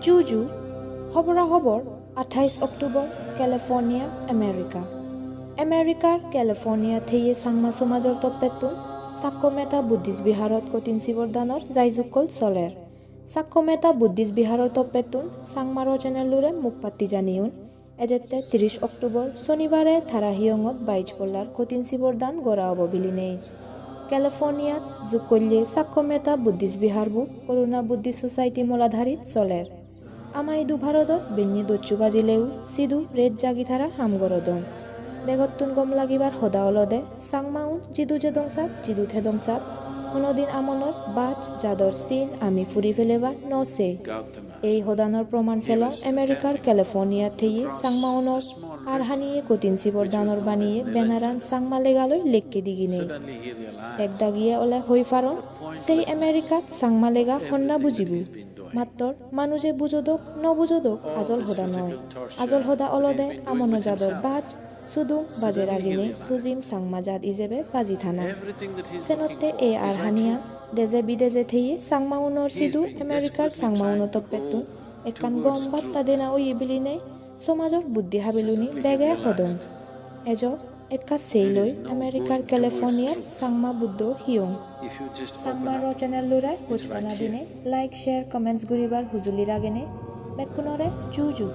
জুজু খবরাখবর 28 October California আমেরিকার California থেয়ে Sangma সমাজর তপ্পেতুন সাক্কমেতা Buddhist বিহারত কঠিন সিবরদানর যাইজুকল চলের সাক্কমেতা বুদ্ধিস্ট বিহারর তপ্পেতুন সাংমার চ্যানেলুরে মুখপাত্তি জানিউন এজেতে 30 অক্টোবর শনিবারে থারাহিয়ঙত বাইচ পল্লার কঠিন সিবরদান গড়া অববিলি নেই ক্যালিফোর্নিয়াত জুকল্যে সাক্কমেতা বুদ্ধিস্ট বিহারবু করুণা বুদ্ধিস্ট সোসাইটি মোলাধারিত চলের আমাইদু ভারতত বেন্যি দচ্চু বাজিলেও সিদু রেড জাগি থারা হামগরদন বেগত্তুন গম লাগিবার হদা অলদে সাংমাউন জিদু থেদংসাত কোনোদিন আমনর বাজ জাদর সিন আমি ফুরি ফেলেবা নসে এই হদানর প্রমাণ ফেলং আমেরিকার ক্যালিফোর্নিয়া থেয়ে সাংমাউনর আর হানিয়ে কঠিন সিবরদানর বানিয়ে বেনারান সাংমা লেগালই লেক্কে দিগিনে একদা গিয়ে ওলে হই ফারণ সেই আমেরিকাত সাংমা লেগা হন্না বুঝিবু মাত্তর মানুষে বুঝোদক নবুঝোদক আজল হদা নয় আজল হদা অলদে আমন জাদর বাজ শুধু বাজের আগিনে তুজিম সাংমা জাত ইজেবে বাজি থানা সেনতে এ আর হানিয়ান দেজে বিদেজে থেয়ে সাংমাউনর সিধু আমেরিকার সাংমাউন তপ্পেতুন একান গম বাত্তা দেনা ওই বিলিনে সমাজর বুদ্ধি হাবিলুনি বেগে হদন এজ একা সেইলৈ আমেরিকার ক্যালিফোর্নিয়ার সাংমা বুদ্ধ হিয়ং সাংমার চ্যানেল লুরাই হুচপানা দিনে লাইক শেয়ার কমেন্টস গুরিবার হুজুলি রাগেনে বেকুনরে জুজু